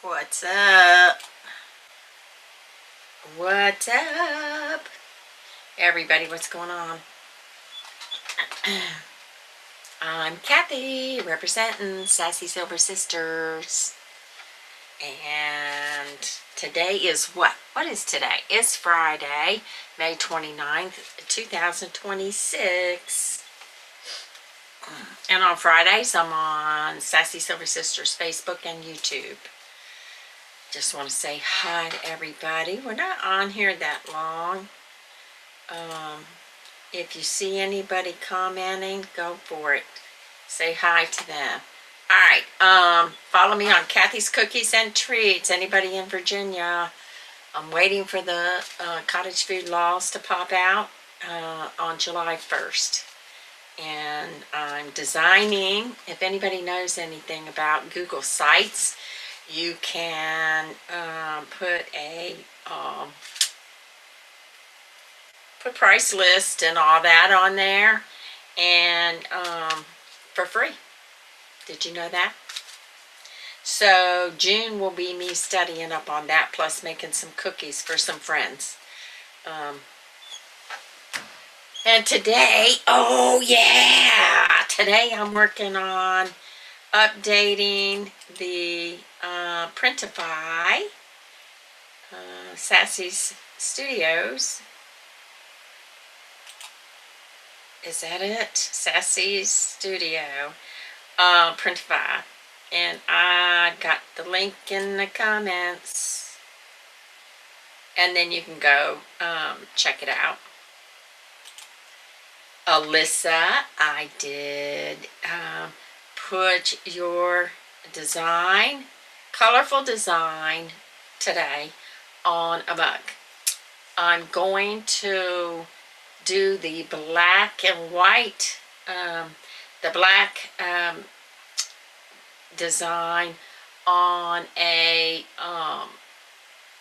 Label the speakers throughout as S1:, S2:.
S1: What's up? What's up? Everybody, what's going on? I'm Cathy, representing Sassy Silver Sisters. And today is what? What is today? It's Friday, May 29th, 2026. And on Fridays, I'm on Sassy Silver Sisters Facebook and YouTube. Just want to say hi to everybody. We're not on here that long. If you see anybody commenting, go for it. Say hi to them. Alright, follow me on Cathy's Cookies and Treats. Anybody in Virginia? I'm waiting for the cottage food laws to pop out on July 1st. And I'm designing, if anybody knows anything about Google Sites, you can put a price list and all that on there, and for free. Did you know that? So June will be me studying up on that, plus making some cookies for some friends. And today, oh yeah, today I'm working on updating the Printify Sassy's Studios. Is that it? Sassy's Studio Printify. And I got the link in the comments. And then you can go check it out. Alyssa, I did put your design, colorful design today on a mug. I'm going to do the black and white, the black design on a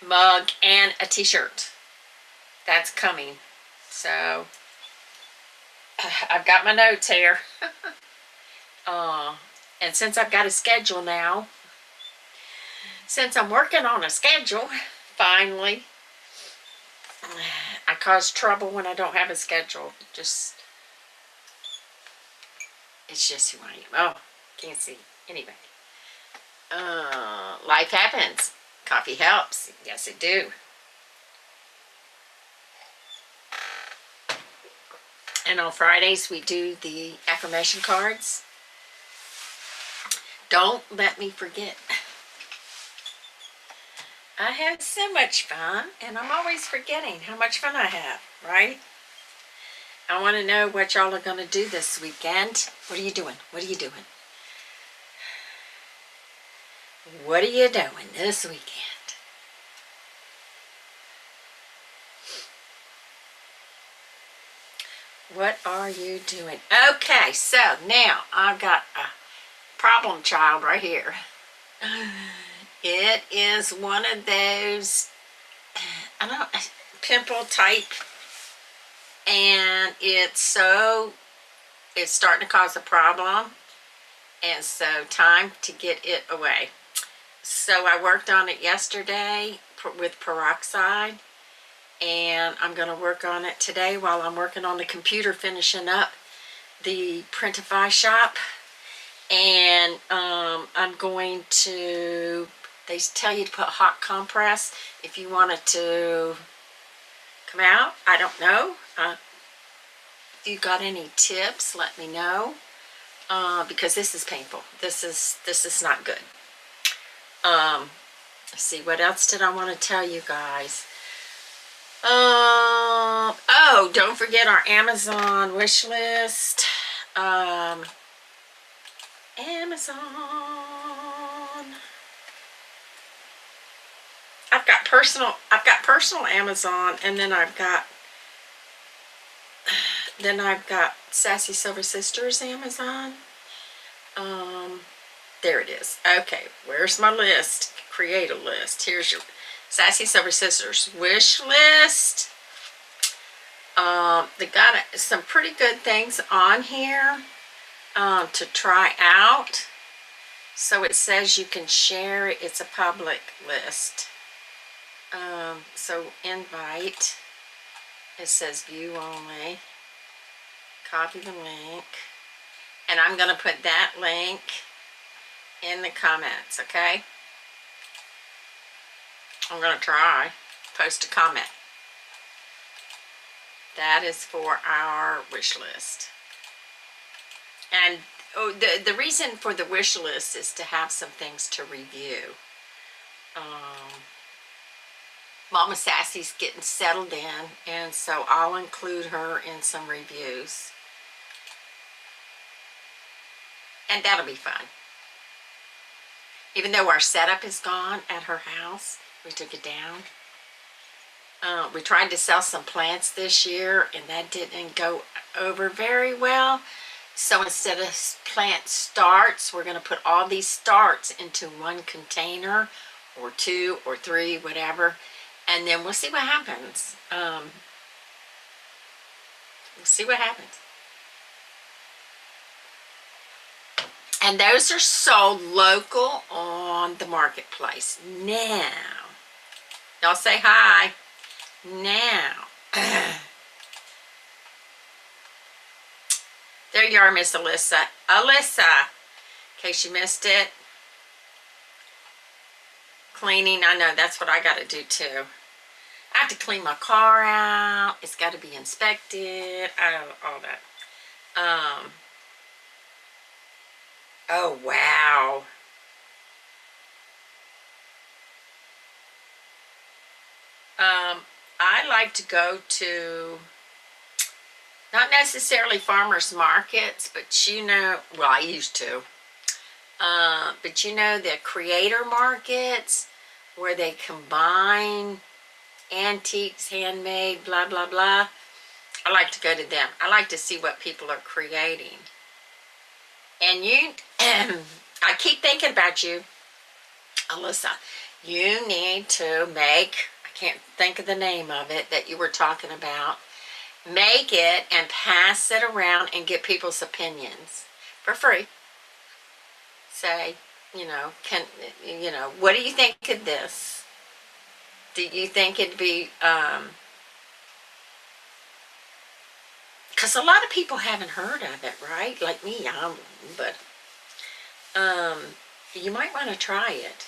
S1: mug and a t-shirt. That's coming. So I've got my notes here. And since I've got a schedule now, since I'm working on a schedule, finally, I cause trouble when I don't have a schedule. It's just who I am. Oh, can't see. Anyway. Life happens. Coffee helps. Yes, it do. And on Fridays, we do the affirmation cards. Don't let me forget. I have so much fun, and I'm always forgetting how much fun I have, right? I want to know what y'all are going to do this weekend. What are you doing? What are you doing? What are you doing this weekend? What are you doing? Okay, so now I've got a problem child right here. It is one of those, I don't know, pimple type, and it's starting to cause a problem, and so time to get it away. So I worked on it yesterday with peroxide, and I'm going to work on it today while I'm working on the computer, finishing up the Printify shop. And I'm going to, they tell you to put hot compress if you want it to come out. I don't know. If you got any tips, let me know, because this is painful. This is not good. Let's see, what else did I want to tell you guys? Oh, don't forget our Amazon wish list. Amazon. I've got personal Amazon, and then I've got Sassy Silver Sisters Amazon. There it is. Okay, where's my list? Create a list. Here's your Sassy Silver Sisters wish list. They got some pretty good things on here to try out. So it says you can share it. It's a public list. So invite. It says view only. Copy the link. And I'm going to put that link in the comments, okay? I'm going to try. Post a comment. That is for our wish list. And the reason for the wish list is to have some things to review. Mama Sassy's getting settled in, and so I'll include her in some reviews. And that'll be fun. Even though our setup is gone at her house, we took it down. We tried to sell some plants this year, and that didn't go over very well. So instead of plant starts, we're going to put all these starts into one container, or 2 or 3, whatever, and then we'll see what happens. We'll see what happens. And those are sold local on the marketplace. Now, y'all say hi. Now, there you are, Miss Alyssa. Alyssa, in case you missed it. Cleaning, I know that's what I got to do too. I have to clean my car out. It's got to be inspected. All that. Oh, wow. I like to go to, not necessarily farmers markets, but you know, well, I used to. But you know, the creator markets where they combine antiques, handmade, blah, blah, blah. I like to go to them. I like to see what people are creating. And you, I keep thinking about you, Alyssa. You need to make, I can't think of the name of it that you were talking about. Make it and pass it around and get people's opinions for free. Say, you know, what do you think of this? Do you think it'd be, because a lot of people haven't heard of it, right? Like me, but you might want to try it.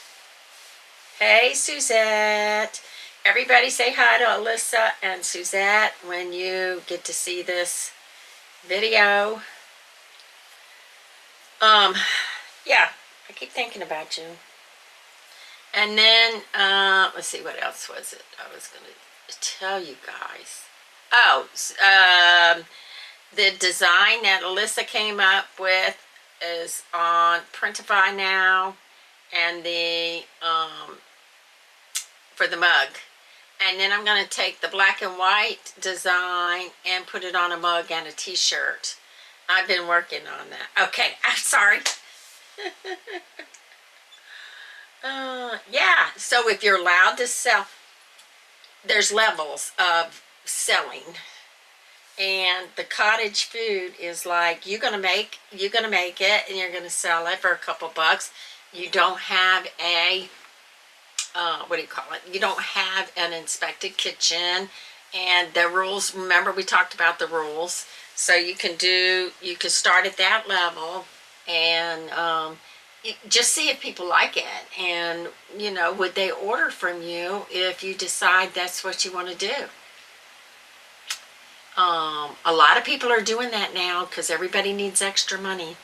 S1: Hey, Suzette. Everybody say hi to Alyssa and Suzette when you get to see this video. Yeah, I keep thinking about you. And then, let's see, what else was it I was going to tell you guys. Oh, the design that Alyssa came up with is on Printify now, and the, for the mug. And then I'm going to take the black and white design and put it on a mug and a t-shirt. I've been working on that. Okay, I'm sorry. Yeah, so if you're allowed to sell, there's levels of selling. And the cottage food is like, you're gonna make it and you're gonna sell it for a couple bucks. You don't have a what do you call it? You don't have an inspected kitchen, and the rules, remember we talked about the rules. So you can start at that level, and just see if people like it, and you know, would they order from you if you decide that's what you want to do. A lot of people are doing that now because everybody needs extra money.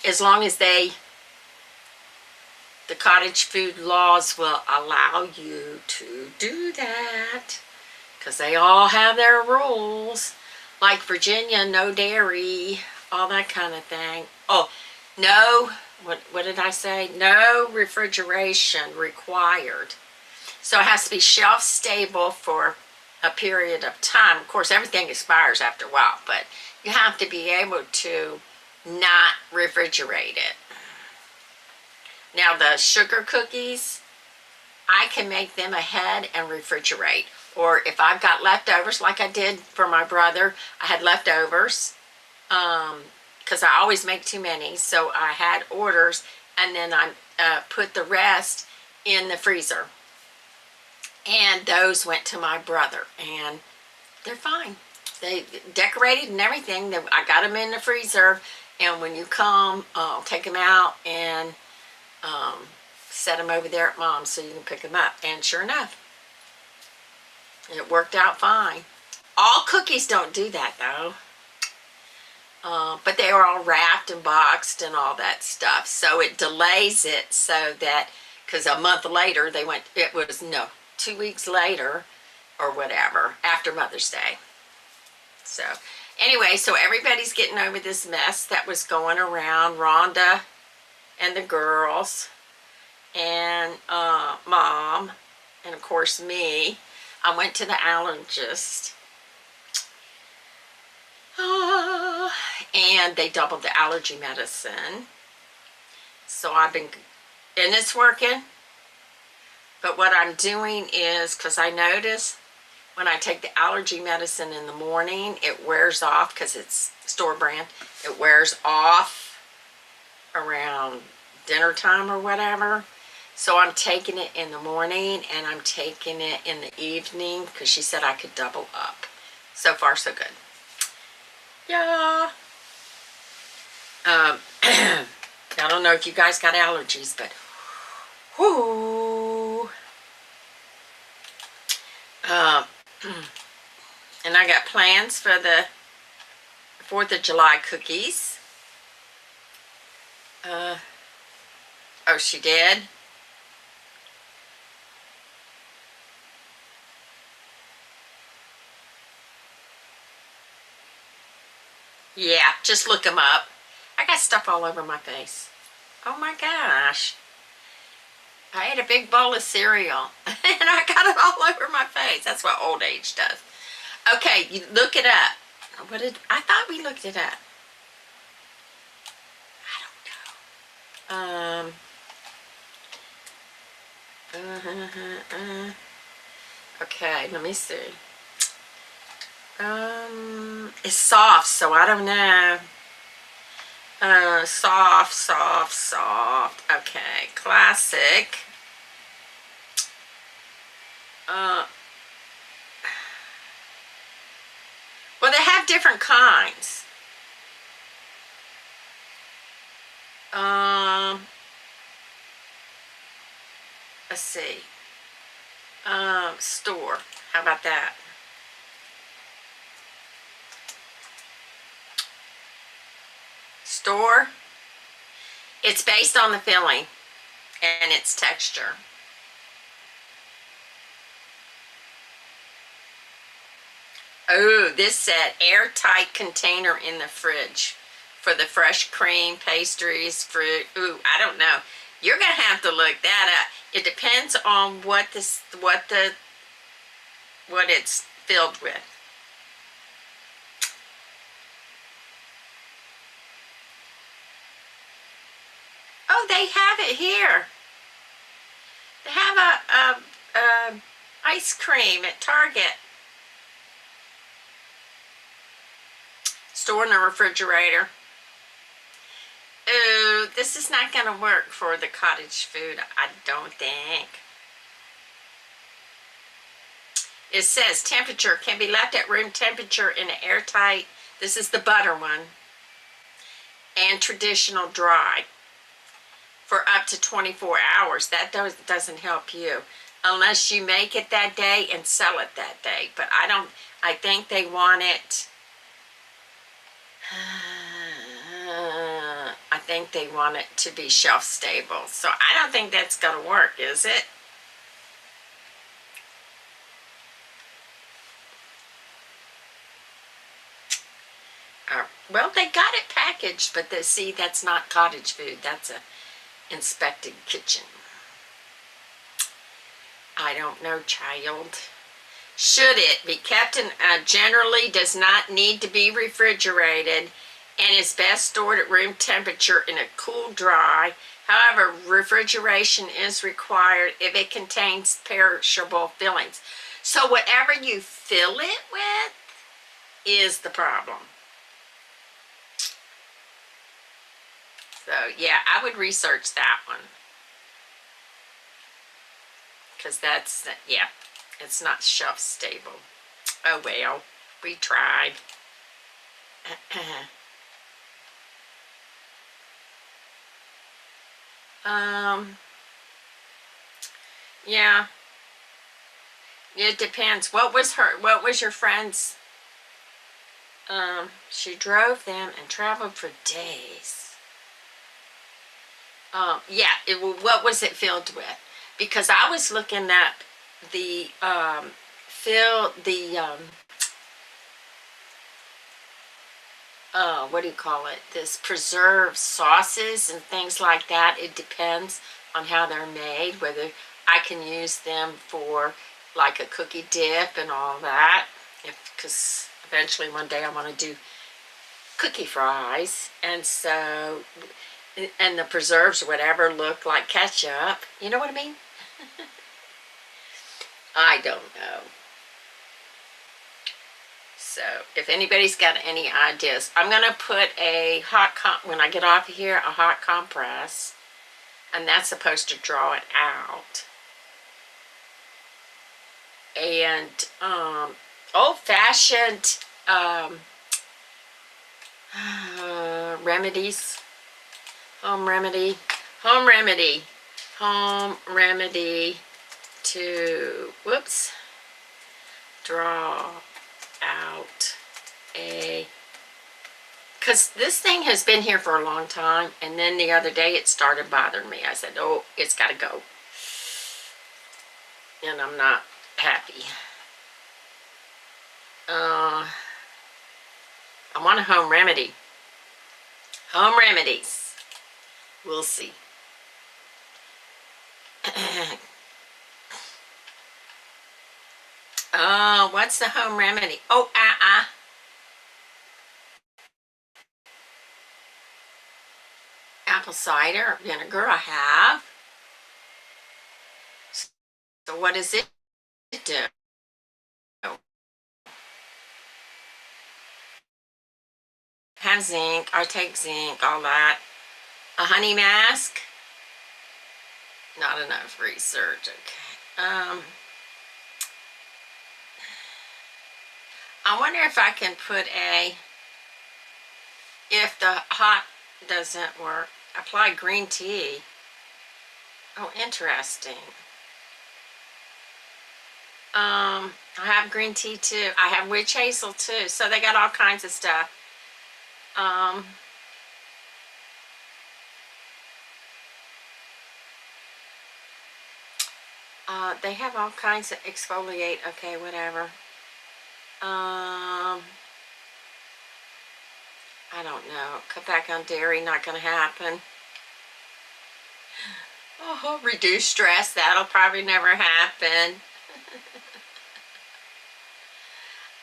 S1: As long as the cottage food laws will allow you to do that, because they all have their rules. Like Virginia, no dairy, all that kind of thing. Oh, no, what did I say? No refrigeration required. So it has to be shelf stable for a period of time. Of course, everything expires after a while, but you have to be able to not refrigerate it. Now the sugar cookies, I can make them ahead and refrigerate. Or if I've got leftovers, like I did for my brother, I had leftovers, because I always make too many. So I had orders, and then I put the rest in the freezer. And those went to my brother, and they're fine. They decorated and everything. I got them in the freezer, and when you come, I'll take them out and set them over there at Mom's so you can pick them up. And sure enough, it worked out fine. All cookies don't do that though. But they were all wrapped and boxed and all that stuff. So it delays it so that, because a month later they went, it was, no, 2 weeks later or whatever, after Mother's Day. So anyway, so everybody's getting over this mess that was going around. Rhonda and the girls and Mom and of course me. I went to the allergist. And they doubled the allergy medicine. So I've been, and it's working. But what I'm doing is, because I notice when I take the allergy medicine in the morning, it wears off, because it's store brand. It wears off around dinner time or whatever. So I'm taking it in the morning and I'm taking it in the evening because she said I could double up. So far, so good. Yeah. I don't know if you guys got allergies, but whoo. And I got plans for the 4th of July cookies. Oh, she did? Yeah, just look them up. I got stuff all over my face. Oh my gosh. I ate a big bowl of cereal and I got it all over my face. That's what old age does. Okay, you look it up. I thought we looked it up. I don't know. Okay, let me see. It's soft, so I don't know. Soft. Okay, classic. Well, they have different kinds. Let's see. Store. How about that? Store. It's based on the filling and its texture. Oh, this said airtight container in the fridge for the fresh cream, pastries, fruit. Ooh, I don't know. You're gonna have to look that up. It depends on what it's filled with. Oh, they have it here. They have a ice cream at Target. Store in the refrigerator. Ooh, this is not going to work for the cottage food, I don't think. It says temperature can be left at room temperature in an airtight, this is the butter one, and traditional dry for up to 24 hours. That doesn't help you unless you make it that day and sell it that day. But I think they want it, I think they want it to be shelf stable. So I don't think that's going to work, is it? Well, they got it packaged, but see, that's not cottage food. That's a inspected kitchen. I don't know, child. Should it be kept in, generally does not need to be refrigerated and is best stored at room temperature in a cool, dry. However, refrigeration is required if it contains perishable fillings. So whatever you fill it with is the problem. So yeah, I would research that one. Because that's, yeah, it's not shelf stable. Oh well, we tried. Yeah, it depends. What was your friend's, she drove them and traveled for days. Yeah, what was it filled with? Because I was looking at the, fill, the, what do you call it? This preserved sauces and things like that. It depends on how they're made, whether I can use them for like a cookie dip and all that. Because eventually one day I want to do cookie fries. And so, and the preserves or whatever look like ketchup. You know what I mean? I don't know. So if anybody's got any ideas, I'm going to put a when I get off of here, a hot compress, and that's supposed to draw it out. And old-fashioned remedies, home remedy to, whoops, draw out because this thing has been here for a long time, and then the other day it started bothering me. I said, oh, it's got to go. And I'm not happy. I want a home remedy. Home remedies. We'll see. Oh, what's the home remedy? Oh, apple cider vinegar I have. So what does it do? Have zinc. I take zinc, all that. A honey mask. Not enough research. Okay. I wonder if I can put if the hot doesn't work, apply green tea. Oh, interesting. I have green tea too. I have witch hazel too. So they got all kinds of stuff. They have all kinds of exfoliate. Okay, whatever. I don't know. Cut back on dairy, not going to happen. Oh, reduce stress. That'll probably never happen.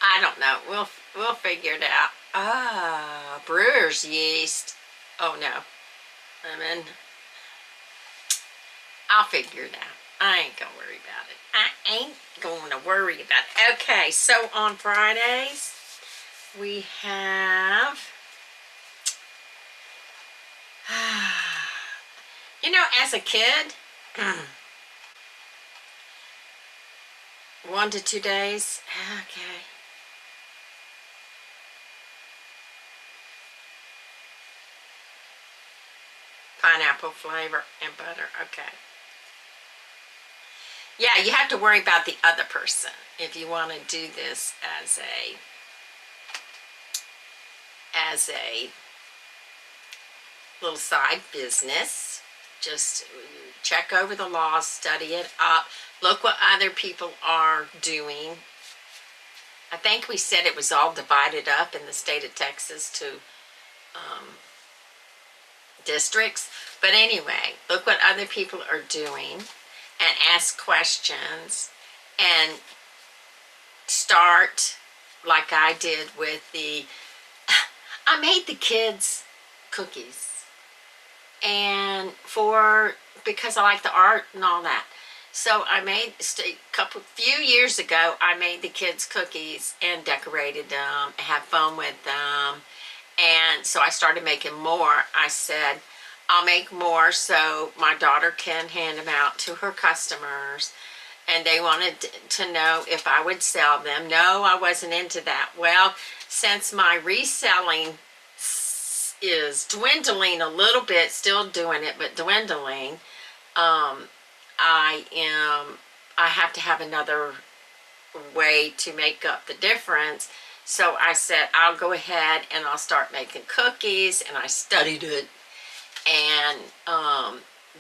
S1: I don't know. We'll figure it out. Ah, brewer's yeast. Oh no. I'll figure it out. I ain't gonna worry about it. I ain't gonna worry about it. Okay, so on Fridays we have you know, as a kid, 1 to 2 days. Okay. Pineapple flavor and butter. Okay. Yeah, you have to worry about the other person if you want to do this as a little side business. Just check over the laws, study it up, look what other people are doing. I think we said it was all divided up in the state of Texas to districts. But anyway, look what other people are doing and ask questions and start like I did with I made the kids cookies, and because I like the art and all that. So I made few years ago, I made the kids cookies and decorated them and had fun with them. And so I started making more. I said, I'll make more so my daughter can hand them out to her customers. And they wanted to know if I would sell them. No, I wasn't into that. Well, since my reselling is dwindling a little bit, still doing it, but dwindling, I have to have another way to make up the difference. So I said, I'll go ahead and I'll start making cookies, and I studied it, and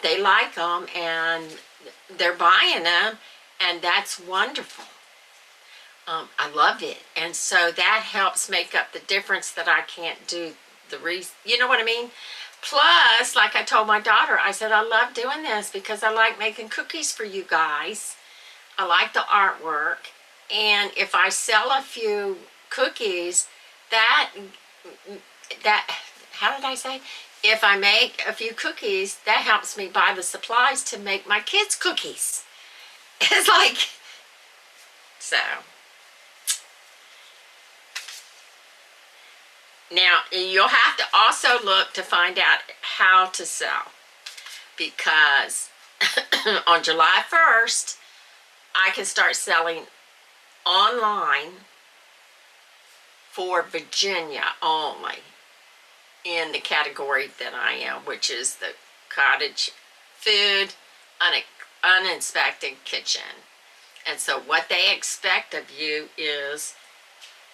S1: they like them, and they're buying them, and that's wonderful. I love it, and so that helps make up the difference that I can't do you know what I mean? Plus, like I told my daughter, I said, I love doing this because I like making cookies for you guys. I like the artwork, and if I sell a few cookies, that how did I say? If I make a few cookies, that helps me buy the supplies to make my kids cookies. It's like, so. Now, you'll have to also look to find out how to sell, because on July 1st, I can start selling online for Virginia only in the category that I am, which is the cottage food, uninspected kitchen. And so what they expect of you is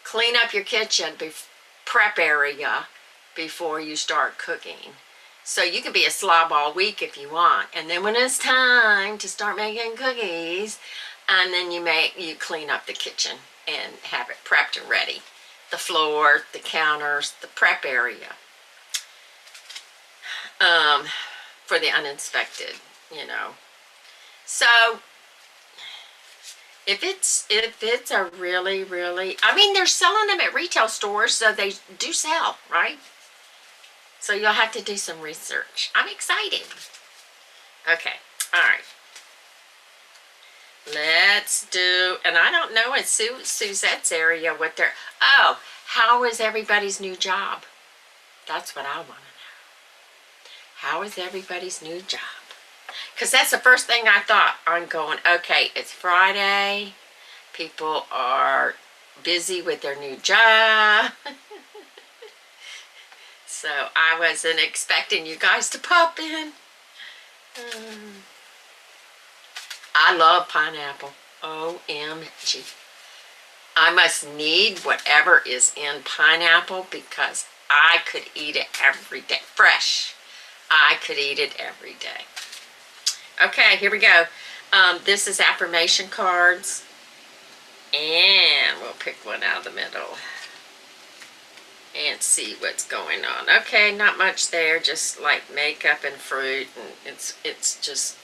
S1: clean up your kitchen, prep area before you start cooking. So you can be a slob all week if you want, and then when it's time to start making cookies, and then you clean up the kitchen and have it prepped and ready. The floor, the counters, the prep area. For the uninspected, you know. So if it's a really, I mean, they're selling them at retail stores, so they do sell, right? So you'll have to do some research. I'm excited. Okay, all right. Let's do, and I don't know in Suzette's area what they're, oh, how is everybody's new job? That's what I want to know. How is everybody's new job? Because that's the first thing I thought. I'm going, okay, it's Friday. People are busy with their new job. So I wasn't expecting you guys to pop in. I love pineapple. OMG. I must need whatever is in pineapple because I could eat it every day. Fresh. I could eat it every day. Okay, here we go. This is affirmation cards. And we'll pick one out of the middle and see what's going on. Okay, not much there, just like makeup and fruit, and it's just,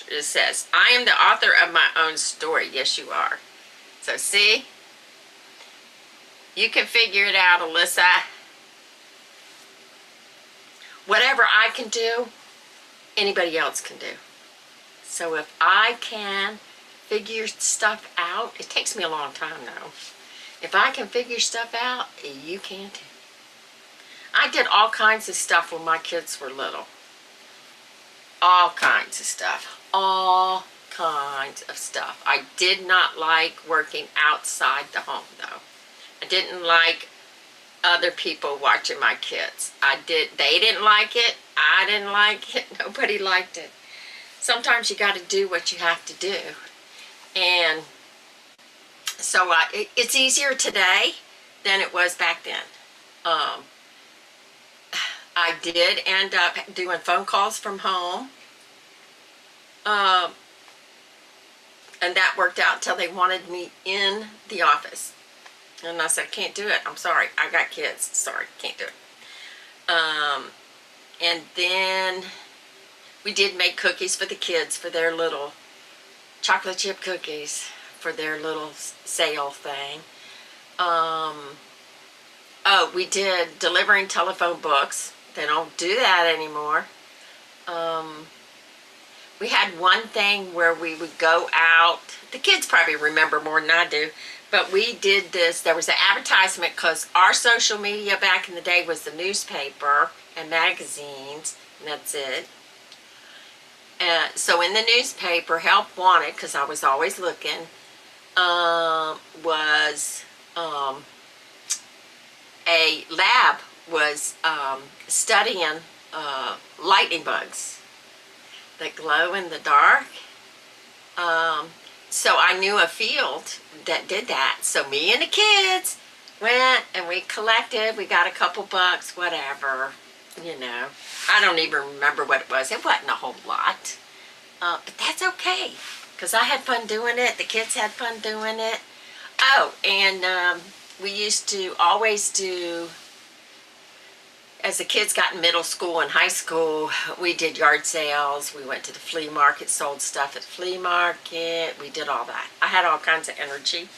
S1: it says, I am the author of my own story. Yes, you are. So see, you can figure it out, Alyssa. Whatever I can do, anybody else can do. So if I can figure stuff out, it takes me a long time though. If I can figure stuff out, you can too. I did all kinds of stuff when my kids were little. All kinds of stuff. All kinds of stuff. I did not like working outside the home though. I didn't like other people watching my kids. They didn't like it. I didn't like it. Nobody liked it. Sometimes you got to do what you have to do. And so it's easier today than it was back then. I did end up doing phone calls from home. And that worked out until they wanted me in the office. And I said, I can't do it. I'm sorry. I got kids. Sorry, can't do it. And then we did make cookies for the kids for their little chocolate chip cookies for their little sale thing. Oh, we did delivering telephone books. They don't do that anymore. we had one thing where we would go out. The kids probably remember more than I do, but we did this. There was an advertisement because our social media back in the day was the newspaper and magazines, and that's it. So in the newspaper, Help Wanted, because I was always looking, was a lab was studying lightning bugs that glow in the dark. So I knew a field that did that. So me and the kids went and we collected. We got a couple bucks, whatever, you know. I don't even remember what it was. It wasn't a whole lot. But that's okay, because I had fun doing it. The kids had fun doing it. Oh, and we used to always do, as the kids got in middle school and high school, we did yard sales. We went to the flea market, sold stuff at the flea market. We did all that. I had all kinds of energy.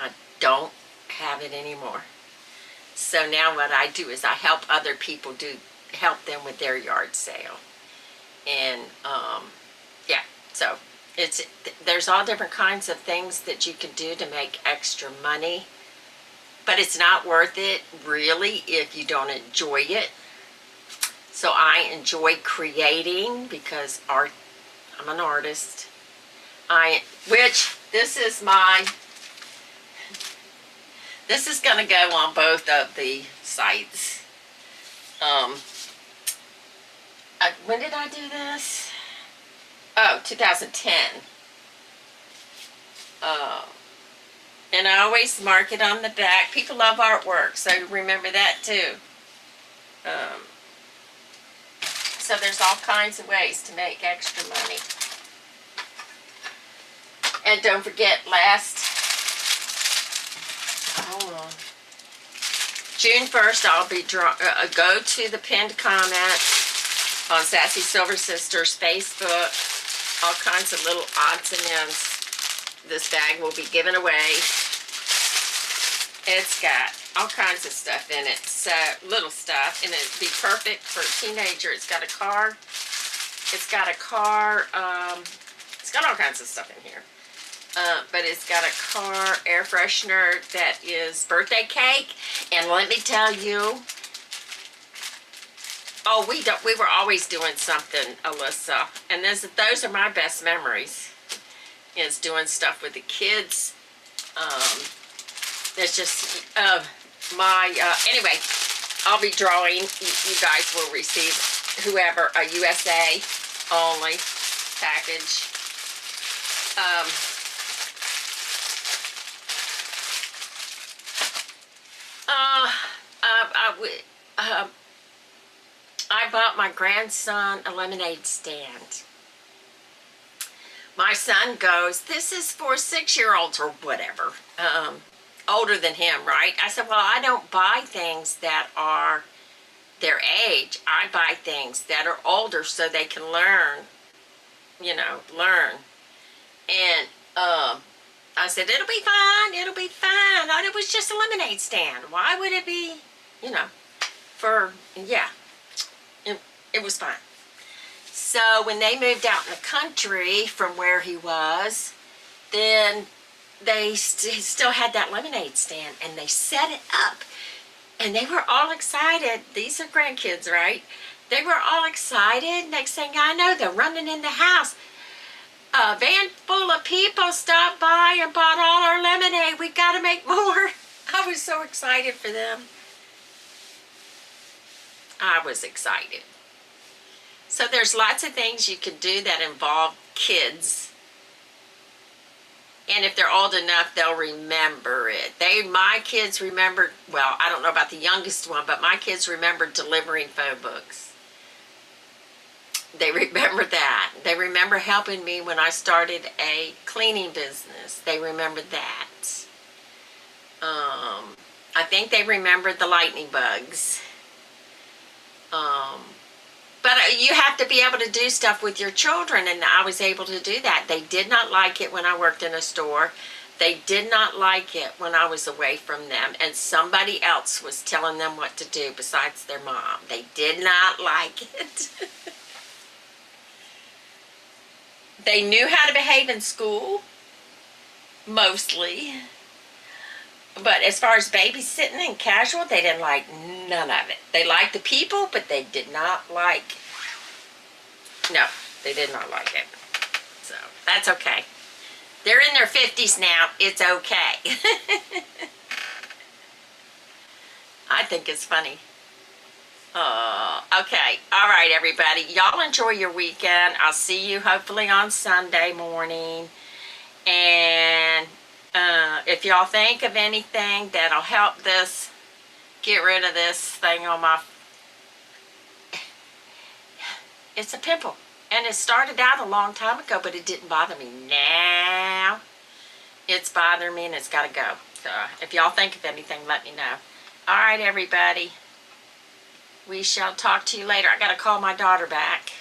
S1: I don't have it anymore. So now what I do is I help other people help them with their yard sale. And yeah, so there's all different kinds of things that you can do to make extra money. But it's not worth it, really, if you don't enjoy it. So I enjoy creating because I'm an artist. This is going to go on both of the sites. When did I do this? Oh, 2010. And I always mark it on the back. People love artwork, so remember that too. So there's all kinds of ways to make extra money. And don't forget, June 1st, I'll be go to the pinned comment on Sassy Silver Sisters Facebook. All kinds of little odds and ends. This bag will be given away. It's got all kinds of stuff in it, so little stuff, and it'd be perfect for a teenager. It's got a car. It's got all kinds of stuff in here. But it's got a car air freshener that is birthday cake, and let me tell you, we were always doing something, Alyssa, and those are my best memories, is doing stuff with the kids. It's just anyway, I'll be drawing. You guys will receive, whoever, a USA only package. I bought my grandson a lemonade stand. My son goes, "This is for 6-year-olds," or whatever, older than him, right? I said, well, I don't buy things that are their age. I buy things that are older so they can learn. And I said, it'll be fine, it'll be fine. And it was just a lemonade stand. Why would it be, it was fine. So when they moved out in the country from where he was, then they still had that lemonade stand, and they set it up, and they were all excited. These are grandkids, right? They were all excited. Next thing I know, they're running in the house. A van full of people stopped by and bought all our lemonade. We got to make more. I was so excited for them. I was excited. So there's lots of things you can do that involve kids. And if they're old enough, they'll remember it. My kids remember, well, I don't know about the youngest one, but my kids remember delivering phone books. They remember that. They remember helping me when I started a cleaning business. They remember that. I think they remembered the lightning bugs. But you have to be able to do stuff with your children, and I was able to do that. They did not like it when I worked in a store. They did not like it when I was away from them, and somebody else was telling them what to do besides their mom. They did not like it. They knew how to behave in school, mostly. But as far as babysitting and casual, they didn't like none of it. They liked the people, but they did not like, no, they did not like it. So that's okay. They're in their 50s now. It's okay. I think it's funny. Okay. All right, everybody. Y'all enjoy your weekend. I'll see you hopefully on Sunday morning. And if y'all think of anything that'll help this, get rid of this thing on my... It's a pimple. And it started out a long time ago, but it didn't bother me. Now it's bothering me and it's got to go. So if y'all think of anything, let me know. All right, everybody. We shall talk to you later. I got to call my daughter back.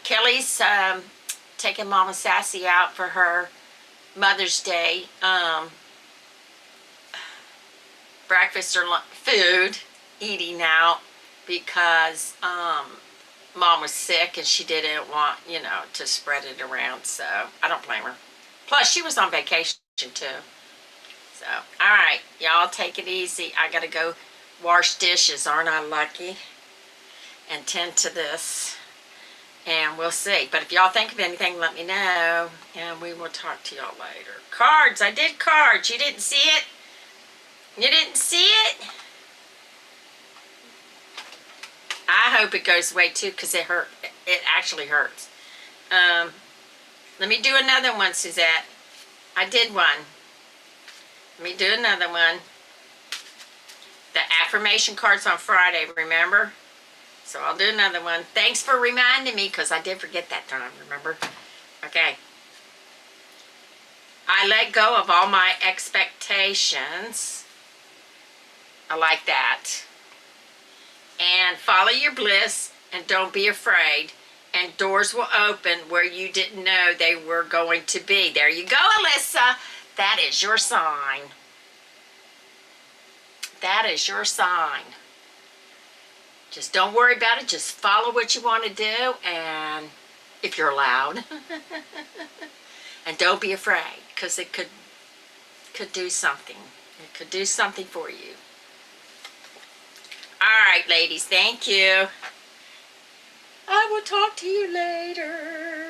S1: Kelly's taking Mama Sassy out for her Mother's Day breakfast or food eating out because Mom was sick and she didn't want, you know, to spread it around. So I don't blame her. Plus, she was on vacation too. So, all right, y'all take it easy. I got to go wash dishes. Aren't I lucky? And tend to this. And we'll see. But if y'all think of anything, let me know. And we will talk to y'all later. Cards. I did cards. You didn't see it? You didn't see it? I hope it goes away too because it hurt. It actually hurts. Let me do another one, Suzette. I did one. Let me do another one. The affirmation cards on Friday, remember? So I'll do another one. Thanks for reminding me because I did forget that time, remember? Okay. I let go of all my expectations. I like that. And follow your bliss and don't be afraid. And doors will open where you didn't know they were going to be. There you go, Alyssa. That is your sign. That is your sign. Just don't worry about it. Just follow what you want to do, and if you're allowed. And don't be afraid, because it could do something. It could do something for you. All right, ladies. Thank you. I will talk to you later.